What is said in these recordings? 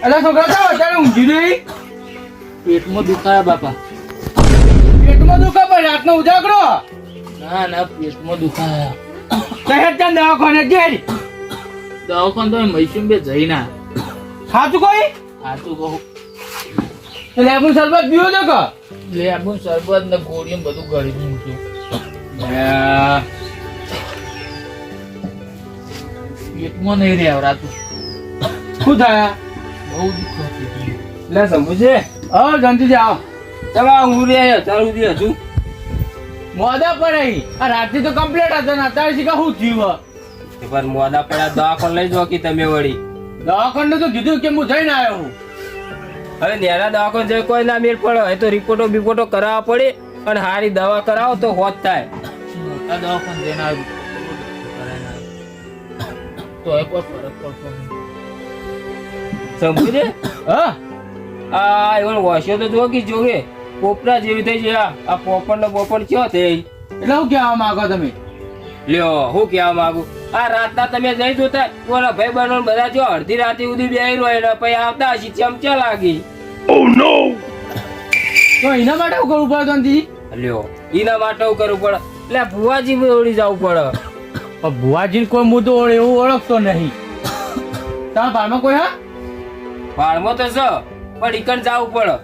અલા છોકરા તો અત્યારે ઊંઘી રહી. પેટમાં દુખાયા બાપા. પેટમાં દુખા પણ રાતનો ઉજાગરો. ના ના પેટમાં દુખાયા. શહેર ત્યાં દવાખાને જઈ. દવાખાને તો મૈસુમ બે જઈ ના. સાચું કોઈ સાચું કહું. લેબુ શરબત પીવો છો કે? લેબુ શરબત ને ગોળી બધું ગળી મૂક્યું. પેટમાં નહીં રહેવરાતું. શું થાય? બહુ દુઃખ હતું. લે સમજુ છે. હા જલ્દી આવો. તમે ઊંઘી રહ્યા ચાલુ દી હજુ મોડા પડે. આ રાતથી તો કમ્પ્લીટ હતા ને અત્યારે શીખા શું થયું? પણ મોડા પડ્યા દવાખાને લઈ જાઓ કે તમે વળી દવાખાને તો કીધું કે હું જઈને આવ્યો હું. હવે નેરા દવાખાને જઈ કોઈ ના મેળ પડે હવે તો રિપોર્ટો કરાવવા પડે અને સારી દવા કરાવો તો હોત થાય. મોટા દવાખાને જઈને આવ્યું. તો એક વાર ફરક પડતો નહીં. સમજુ છે હા આ એવો વોશો તો જો કે જોગે પોપડા જેવી થઈ જાય આ પોપડ ને બોપડ કયો થઈ એટલે શું કહેવા માંગો તમે? લ્યો હું કહેવા માંગુ આ રાતના તમે જઈ જોતા કોના ભાઈ બહેનો બધા જો અડધી રાતે સુધી બેહી રહ્યો ને પછી આવતા હશે ચમચા લાગી. તો એના માટે શું કરવું પડે તંતી? લ્યો એના માટે હું કરવું પડે એટલે ભુવાજી દોડી જવું પડે. પણ ભુવાજીને કોઈ મુદ્દો એવું ઓળખતો નહીં. તારા ભારમાં કોઈ હા? વાળમાં તો છે પણ ઈકન જવું પડે.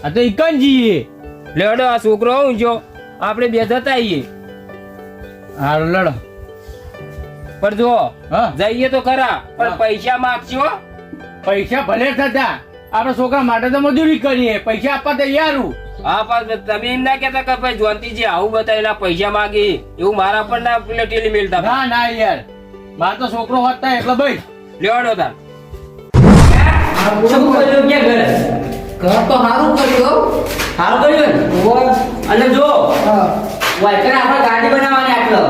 આ તો ઇકન જઈએ. લેડો આ છોકરો ઊંચો આપણે બે જતા આવીએ. હારું લડો. પણ જો હા જઈએ તો ખરા પણ હા. પૈસા માગશો. પૈસા ભલે થતા આપડે છોકરા માટે તો મજૂરી કરીએ. પૈસા આપવા તૈયાર હું. હા પણ તમે એમ ના કહેતા કે ભાઈ જોનતીજી આવું બતાવેલા પૈસા માગી એવું મારા પણ ના પેલા ટેલી મેલતા. ના ના યાર મારો તો છોકરો હોત થાય એટલે ભાઈ લેવાડો તાર શું કર્યું કે ઘર તો સારું કર્યું અને જો વાયકર આપણે ગાડી બનાવવાની આટલો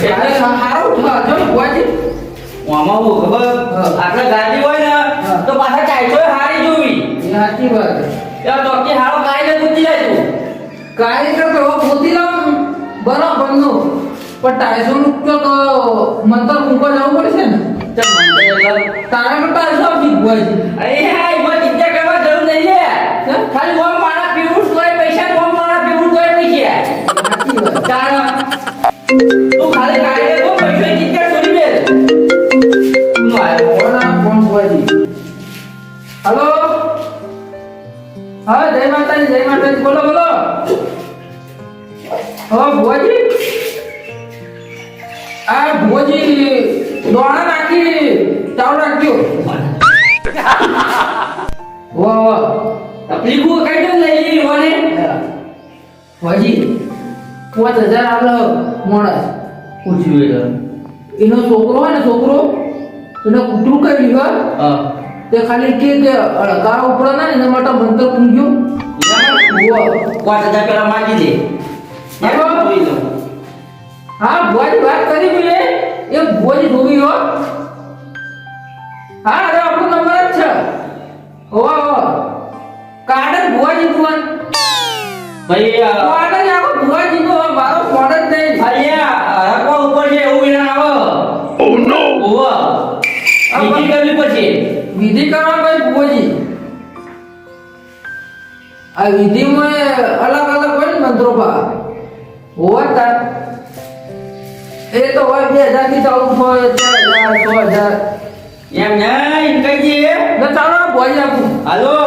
એટલે સારું જો ભુવાજી આમાં હું ખબર આપણે ગાડી હોય ને તો પાછા ટાઈટો હારી જોવી સાચી વાત યાર તો કે હારો કાઈ ને પૂછી જાય તું કાઈ તો પૂછી લાવ બરાબર નો પણ ટાઈસો નું તો મંતર મૂકવા જવું પડશે ને તારે પણ ટાઈસો આપી ભુવાજી અરે હા એમાં ચિંતા કરવા જરૂર નહીં લે ખાલી ગોમ મારા પીવું તોય પૈસા ગોમ મારા પીવું તોય પૈસા તારા તું ખાલી ગાડી લે તો પૈસા ચિંતા છોડી દે તું આયો કોના ફોન ભુવાજી હેલો હા જય માતાજી બોલો હા ભુવાજી આ ભુવાજી દોણા નાખી ચાવ રાખજો વાહ તકલીફ કઈ કેમ લઈ લીધી હોને ભુવાજી 5000 આલો મોણસ પૂછ્યું એનો છોકરો હોય ને એને કુટું કરી લીધો તે ખાલી કે અડકા ઉપડા ના એના માટે મંત્ર પૂંજ્યો 5000 પેલા માંગી દે હા ભુવાજી વાત કરી બોલે એ ભુવાજી જોવી હો હા અરે આપણો નંબર જ છે હો કાર્ડ ભુવાજી નું ભાઈ કાર્ડ જ આવો ભુવાજી નો મારો ફોન જ નહીં અલ્યા હરકો ઉપર છે એવું વિના આવો ઓ નો વિધિ કરવી પછી વિધિ કરવા ભાઈ ભુવાજી આ વિધિમાં અલગ હોય ને મંત્રો પા હોતા એ તો હોય 2000 થી ચાલુ હોય 6000 એમ નહીં કઈ ને ચાલો બોલી આપું હાલો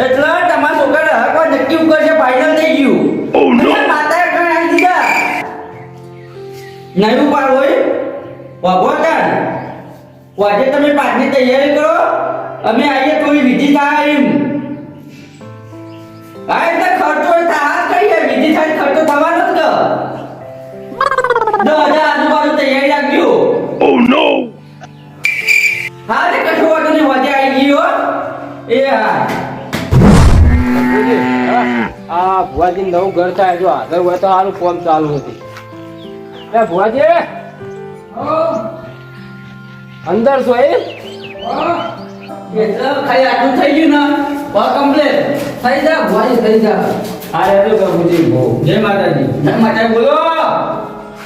એટલે તમારા છોકરા હરકો નક્કી કરશે ફાઇનલ થઈ ગયું ઓ નો માતા કણ આવી દીધા નહીં ઉપાડ હોય ભગવાન વાજે તમે પાછની તૈયારી કરો અમે આવીએ તો વિધિ થાય એમ હા એટલે ખર્ચો થાય કહીએ વિધિ થાય ખર્ચો થવાનો જ કે 10,000 આજુબાજુ તૈયારી રાખજો ઓ નો હા રે કશો વાતો નહીં વાજે આવી ગયો એ હા આ ભુવાજી નવું ઘર થાય જો આગળ હોય તો સારું ફોર્મ ચાલુ હતી એ ભુવાજી અંદર છો એ એટલે ખાલી આટલું થઈ ગયું ને બસ કમ્પ્લીટ થઈ જા ભુવાજી થઈ જા હા રે પ્રભુજી જય માતાજી બોલો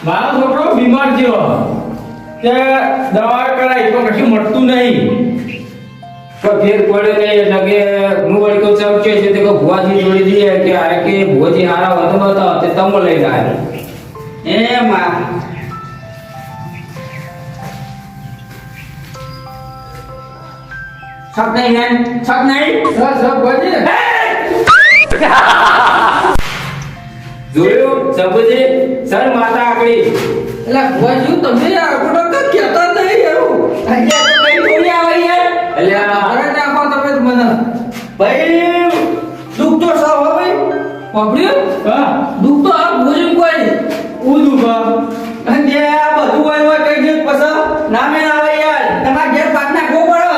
મારો છોકરો બીમાર થયો તે દવા કરાવી તો કશું મળતું નહીં. તો ફેર પડે નહીં એટલે કે હું વળી કહું ચમચે છે તે કહું ભુવાજી જોડી દઈએ કે આ કે ભુવાજી હારા વધુ બતાવો તે તમે લઈ જાય એમાં છક નહીં હેન છક નહીં જોયું સબુજી સર માતા આગળી એટલે ભુવાજી તમે આગળ તો કહેતા નહીં એવું અહીંયા તો કઈ થોડી આવે યાર એટલે આ મારે નાખો તમે જ મને ભાઈ દુઃખ તો સૌ હો ભાઈ વાપર્યું હા દુઃખ તો આ ભુવાજી કોઈ નહીં ઉદુ બા અને જે આ બધું હોય કઈ દિવસ પછી નામે ના આવે યાર તમારે ઘેર પાટ નાખવો પડે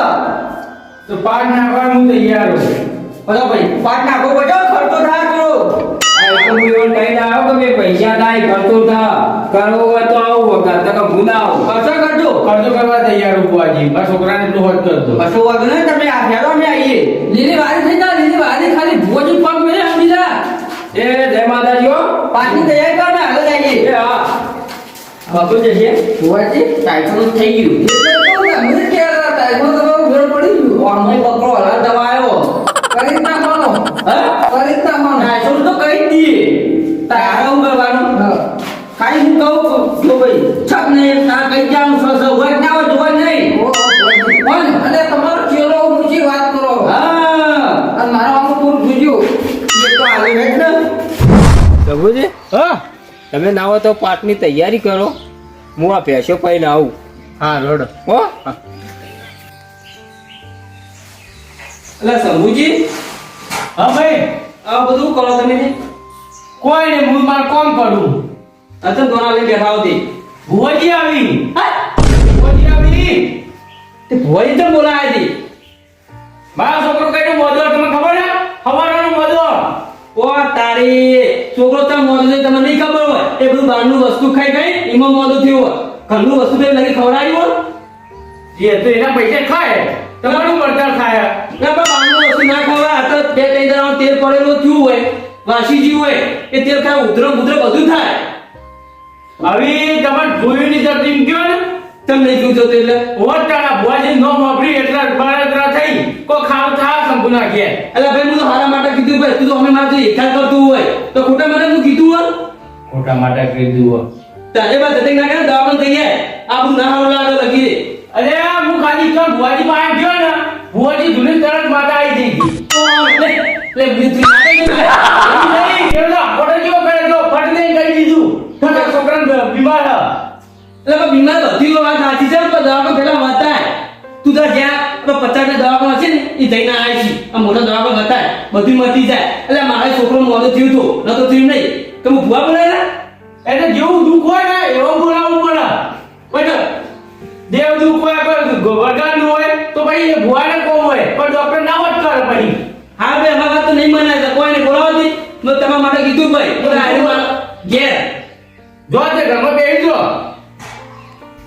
તો પાક નાખવા હું તૈયાર છું. બોલો ભાઈ પાટ નાખવો પડે ખર્ચો થાય કરો આ તો હું એવું કહી દઉં કે ભાઈ પૈસા થાય ખર્ચો થા કરવો હોય તો આવું વગર તો કે હું ના આવું ખર્ચો કરજો ખર્ચો કરવા તૈયાર હું બુઆજી. મારા છોકરાને એટલું હોત કરતો. કશો વાંધો નહીં તમે આ ફેરો અમે આવીએ લીલી વારી થઈ જા લીલી વારી ખાલી ભોજન પગ મેળે આમ બીજા એ જય માતાજી હો પાટની તૈયારી કર ને હાલો જઈએ એ હા બાપુ જશે ભુવાજી ટાઈફોન થઈ ગયું એટલે તો મને કે ટાઈફોન તમારો ઘર પડી ગયું ઓનલાઈન બકરો હલાલ દવા આવ્યો કરી જ નાખવાનો હા કરી જ નાખવાનો ટાઈફોન તો કરી જ દઈએ તારે હું કરવાનું ખાલી હું કહું જો ભાઈ છક નહીં તાર કઈ જાઉં છો હોય ના હોય જોવા નહીં કોણ અને તમારો ચેલો ઊંચી વાત કરો હા અને મારો આમ પૂરું જોજો એ તો આલે હેડ ને સબુજી હા તમે ના હો તો પાટની તૈયારી કરો હું આ ભેંસો પાઈને આવું હા રોડ હો એટલે શંભુજી હા ભાઈ આ બધું કરો તમે કોઈ નહીં હું મારું કામ કરું. અચન દોના લઈ બેઠા હોતી ભુવાજી આવી ભુવાજી આવી તે ભોઈ તો બોલાય હતી મારા છોકરો કઈ મોદો તમને ખબર ને હવારનો મોદો ઓ તારી છોકરો તો મોદો છે તમને નહીં ખબર હોય એ બધું બહારનું વસ્તુ ખાઈ ગઈ એમાં મોદો થયો હોય ઘરનું વસ્તુ તો લગી ખવડાવ્યું હોય એ તો એના પૈસા ખાય તમારું પડતર ખાય. ના પણ બહારનું વસ્તુ ના ખવાય આ તો બે ત્રણ દાડાનું તેલ પડેલું થયું હોય વાસી જીવ હોય એ તેલ ખાય ઉધરો બધું થાય આવી તમારે જોયું ની જતી ગયો ને તમે નહીં જોજો તો એટલે ઓટાના ભુવાજી નો મોકરી એટલે બળતરા થઈ કો ખાવ થા સંપૂર્ણ કે એટલે ભાઈ હું તો હારા માટે કીધું ભાઈ તું તો અમે મારે એકાદ કરતું હોય તો ખોટા માટે હું કીધું હોય ખોટા માટે કીધું. તારે બાદ જતી ના કરે દવાખાને થઈ જાય આ બધું ના હારું લાગે લગી દે અરે હું ખાલી તો ભુવાજી પાસે ગયો ને ભુવાજી ધૂની તરત માતા આવી જઈ ગઈ. લે બીજી ના નહીં કેવલો આખોટો જેવો કરે જો ફટ નહીં કરી દીધું તારા છોકરાને બીમાર હ. એટલે બીમાર બધી વાત સાચી છે પણ દવાખાને પેલા બતાય તું તો જ્યાં 50 ને દવાખાને છે ને એ જઈને આવી છે આ મોટો દવાખાને બતાય બધું મટી જાય એટલે મારા છોકરો મોડો થયું તો ન તો થયું નહીં તો હું ભૂવા બોલાય એટલે જેવું દુઃખ હોય ને એવું બોલાવવું પડે. બરાબર દેવ દુઃખ હોય વરગાડનું હોય તો ભાઈ એ ભુવાને કોમ હોય પણ ડોક્ટર ના વટ કરે પછી. હા ભાઈ અમારા વાત તો નહીં મનાય કોઈને બોલાવતી મેં તમારા માટે કીધું ભાઈ બોલા આવ્યું મારા ઘેર જો તે ઘરમાં બેસી જો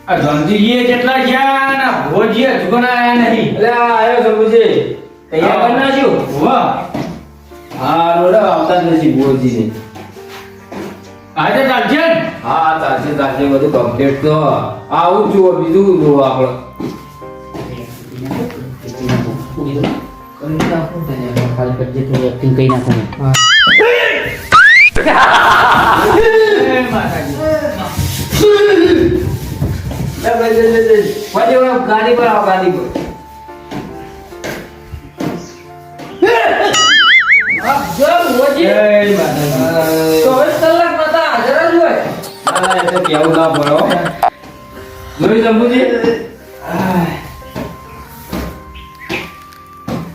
આ ધનજીએ જેટલા ગયા ને ભોજીએ જુગના આયા નહીં. એટલે આ આવ્યો સબુજી તૈયાર કરી નાખ્યું વાહ હા રોડ આવતા જ નથી ભુવાજીને આજે ચાલશે ને? હા ચાલશે ચાલશે બધું કમ્પ્લીટ તો આવું જુઓ બીજું જુઓ આપણે એ માતાજી. ગાડી પર આવો ગાડી પર જો મોજી જય માતાજી. 24 કલાક નતા હાજર જ હોય હા એ તો કેવું ના પડો જોઈ શંભુજી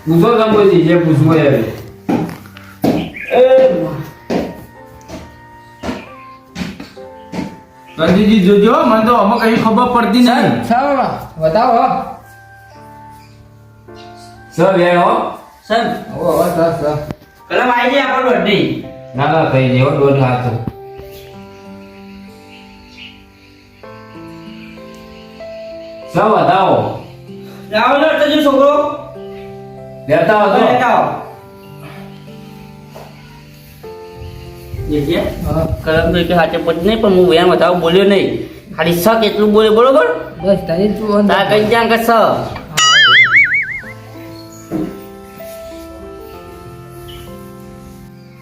પૂછો શંભુજી જે પૂછવું હોય હવે ધનજીજી જોજો મને તો આમાં કઈ ખબર પડતી નહીં. ચાલો બતાવો સર વે હો સર ઓ સર કલમ આવી જાય આપણો અડ્ડી ના ના થઈ જેવો દોઢ હાથ સર બતાવો જાવ લો તો જો છોકરો લેતા હતો લેતા જે કલમ તો કે હાચે પડ નહીં પણ હું વેણ વધાવ બોલ્યો નહીં ખાલી સ કેટલું બોલે બરોબર બસ તારી તું તાર કઈ જ્યાં કે સ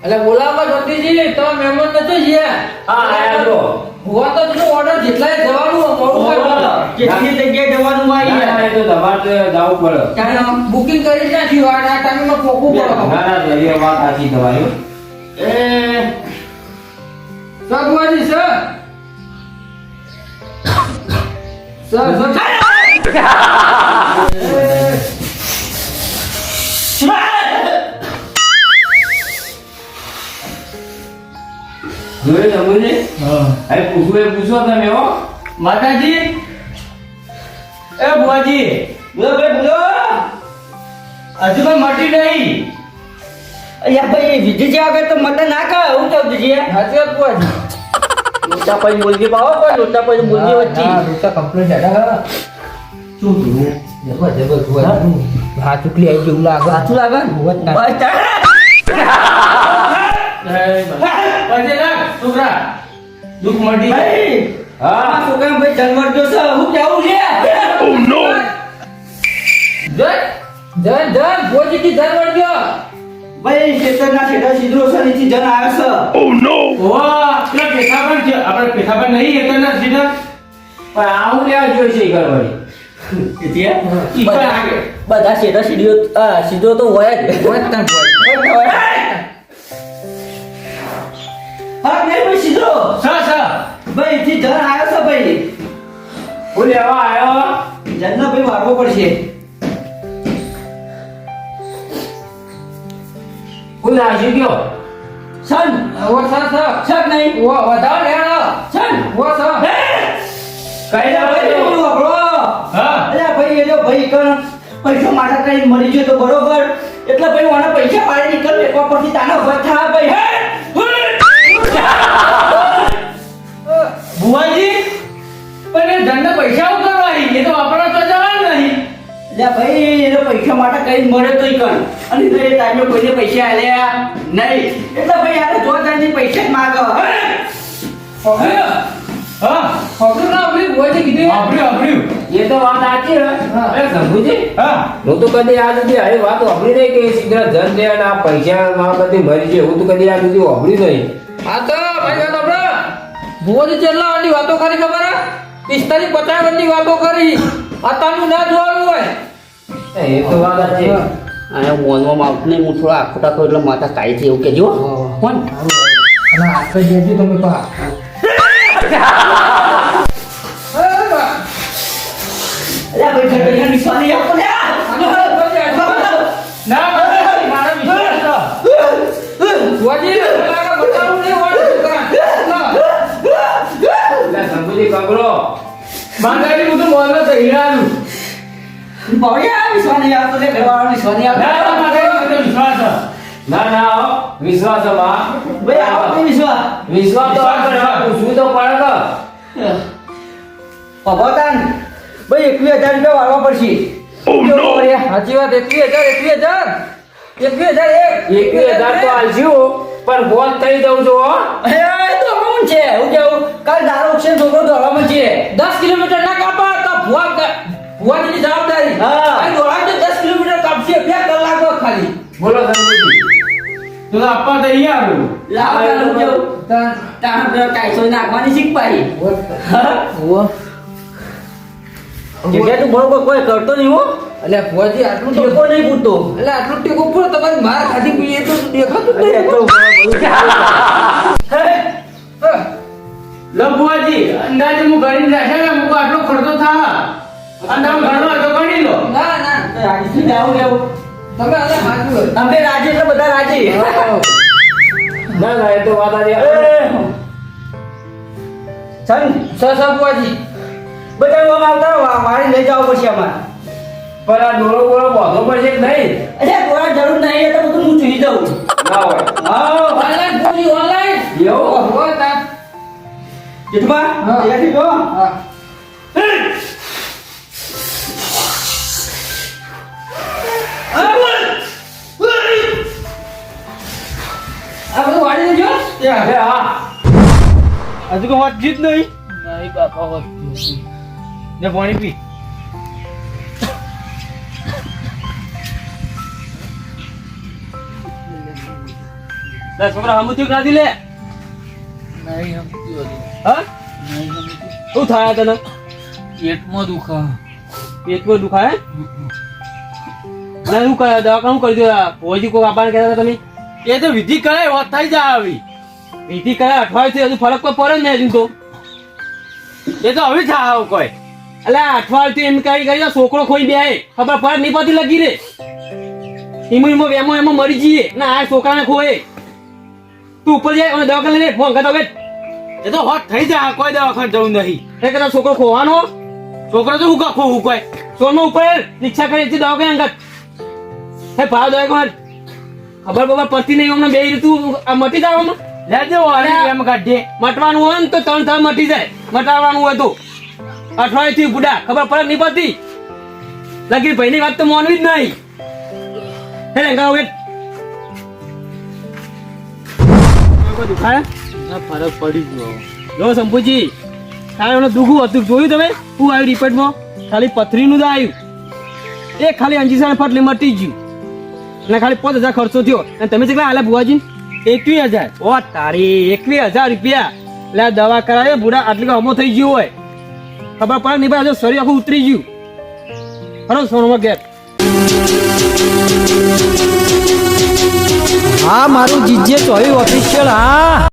એટલે બોલાવવા જ્યોતિજી તમે મહેમાન નથી જ્યાં હા આયા તો હોવા તો જો ઓર્ડર જેટલાય જવાનું મોડું હોય કેટલી જગ્યાએ જવાનું હોય ના, ના, એ તો તમારે તો જવું પડે ત્યાં બુકિંગ કરી નાખી હોય આ ટાઈમમાં પોકવું પડે ના ના એ વાત સાચી તમારી એ સગવાજી સર જોઈ સમજે અરે પૂછવું એ પૂછો તમે હો માતાજી એ બુઆજી બોલો ભાઈ બોલો હજુ પણ મટી નહીં અલ્યા ભાઈ વિધિ જે આગળ તો મત ના કહે હું તો દીજી હાચી વાત બુઆજી લોટા પછી બોલજી પાવો પણ લોટા પછી બોલજી વચ્ચે રોટા કમ્પ્લીટ હેડા શું કીધું જબર જબર બુઆજી હા ચૂકલી આવી જેવું લાગે સાચું લાગે ને? હોત ના. બસ તારે. પછી ના છોકરા દુઃખ મટી ભાઈ હા આ છોકરાને ભાઈ જન્મર જો છે હું કેવું છે જન જન બુઆજી કી જન વળ ગયો ભાઈ ખેતરના છેડા સીધો છે નીચે જન આવ્યો છે ઓવા પેલા પેથાપણ છે આપણે પેથાપણ નહીં એતરના સીધા પણ આવું લેવા જોઈએ છે ઘર વાળી ઈ પણ આગળ બધા છેડા સીધો તો હોય જ હોત ના બુઆજી હા નહીં ભાઈ સીધો ભાઈ થી જન આવ્યો છે ભાઈ હું લેવા આવ્યો જનનો ભાઈ વારવો પડશે હું નાસી ગયો સન ઓ સર સર સર નહીં ઓ વધાવ લેણો સન ઓ સર કઈ ના ભાઈ ભાઈ બોલો આપણો હા અલ્યા ભાઈ એ જો ભાઈ કણ પૈસા મારા કઈ મરી ગયો તો બરોબર એટલે ભાઈ મને પૈસા પાડી નીકળ લેવા પરથી તાનો ઉભા થા ભાઈ હે બુઆજી પણ એ ધંધા પૈસા ઉતરવા એ તો વાપરવા તો જવાનું નહીં અલ્યા ભાઈ એનો પૈસા માટે કઈ મળે તો કણ અને તો એ ટાઈમે કોઈને પૈસા આલ્યા નહીં એટલે ભાઈ યાર જો તારી પૈસા જ માગો હા ખબર ના આપણી બુઆજી કીધું વાપર્યું એ તો વાત સાચી હે એ સમજુજી હા હું તો કદી આ સુધી આવી વાત વાપરી નહીં કે સીધા ધન દે અને આ પૈસા માં બધી મરી જાય હું તો કદી આ સુધી વાપરી નહીં હા તો ભાઈ વાત આપણે બુઆજી કેટલા વારની વાતો કરી ખબર હે 45 50 વારની વાતો કરી આતાનું ના જોવાનું હોય એ તો વાત સાચી અને મોનમાં માવઠું નહીં હું થોડો આખો ટાકો એટલે માથા કાઈ છે એવું કેજો કોણ અને આપણે જેજી તમે પા અલ્યા ભાઈ ઘર નિશાની આપો ને ના મારા વિશ્વાસ છે બુઆજી લાગે બતાવું નહીં હોય છોકરા એટલે સમજુજી કબરો બાંધારી હું તો મોહલ્લો તો હીરાનું ભવ્યા વિશ્વાની આપો ને ઘરવાળા વિશ્વાની આપો ના માતાજી મને વિશ્વાસ છે ના ના હો વિશ્વાસ માં ભાઈ આવો તો વિશ્વા વિશ્વાસ તો આપણે પૂછવું તો પડે કે ભગવાન ભાઈ 21,000 રૂપિયા વાળવા પડશે સાચી વાત 21,000 21,000 તો આલશું પણ બોલ થઈ જવું છો હો એ તો કોણ છે હું કેવું કાલ દારૂ ઉછે છોકરો દોડવામાં છે 10 કિલોમીટર ના કાપા તો ભુવાજીની જવાબદારી હા. આ દોડા તો 10 કિલોમીટર કાપશે 2 કલાક ખાલી બોલો સમજુજી તો આપવા તૈયાર છું લાવ દારૂ કેવું તાણ પેલો કાયસો નાખવાની શીખ પાડી જગ્યા તું બરોબર કોઈ કરતો નહીં હો એટલે ભુવાજી આટલું તો ટેકો નહીં પૂછતો એટલે આટલું ટેકો પૂરો તમારી માર ખાધી પીએ તો દેખાતું જ અરે નહીં. તો હા. લો બુઆજી અંદાજે હું ગણી રાખે ને મુકો આટલો ખર્ચો થા અને તમે ઘરનો હતો ગણી લો ના ના રાજી જાવ લેવું તમે આને હાચું અમે રાજી એટલે બધા રાજી ના ના એ તો વાત આજે સન સસા ભુવાજી બધા આવતા વાળી લઈ જાવ પડશે અમારે પણ આ દોરો બોરો બાંધવો પડશે કે નહીં અરે કોઈ જરૂર નહીં એટલે બધું હું જોઈ જાઉં ના હોય હા ઓનલાઈન ભુવાજી ઓનલાઈન એવું હોય તા જેઠબા હા. ત્યાંથી જો હા આ બધું વાળી લેજો એ હા હજુ કોઈ વાતચીત નહીં નહીં બાપા હોત. ને પાણી પી. લે છોકરા હમુતી કાઢી લે. નહીં સમજ્યું હજુ. હા નહીં સમજ્યું. શું થાય તને? પેટમાં દુખા. પેટમાં દુખાય? ના શું કરે દવાખાનું કરી દો. ભોજી કોઈ આપવાને કહેતા હતા તમે? એ તો વિધિ કરાય વાત થઈ જાય આવી. વિધિ કરાય અઠવાડિયે હજુ ફરક કોઈ પડે જ નહીં હજુ તો. એ તો હવે થાય આવું કોઈ. એટલે અઠવાડિયે એમ કરી છોકરો ખોઈ બે ખબર ફરક નહીં પડતી લગી રે. એમાં એમાં મરી જઈએ ના આ છોકરાને ખોએ. તું ઉપર જાય અને દવાખાને લે ફોન કરતો બેઠ. એ તો હોટ થઈ જાય કોઈ દવાખાને જવું નહીં. એ કદાચ છોકરો ખોવાનો છોકરો તો હું કા ખોવું કોઈ સોનો ઉપર રિક્ષા કરી દવાખાને અંગત. હે ભાવ દવાખાને ખબર બબર પડતી નહીં અમને બે ઋતુ આ મટી જાય આમાં લેજો એમ કાઢે મટવાનું હોય ને તો 3 3 મટી જાય. મટાડવાનું હોય તો અઠવાડિયે થી બુડા ખબર પડે નહીં પડતી. લગી ભાઈની વાત તો માનવી જ નહીં. હે ગાવ વેટ દુખાય ના ફરક પડી ગયો. જો શંભુજી તારે એમને દુખું હતું જોયું તમે શું આવ્યું રિપોર્ટમાં? ખાલી પથરીનું જ આવ્યું. એ ખાલી અંજીસાને ફટલી મટી ગયું અને ખાલી 5000 ખર્ચો થયો. અને તમે કેટલા હાલે બુવાજી? 21000. ઓ તારી 21000 રૂપિયા. એટલે આ દવા કરાવે બુડા આટલી હમો થઈ ગયું હોય ખબર પડે નહીં ભાઈ. શરીર આખું ઉતરી ગયું. ખરો સોનમાં ગેપ. હા મારું જીજે ચોવી ઓફિશિયલ. હા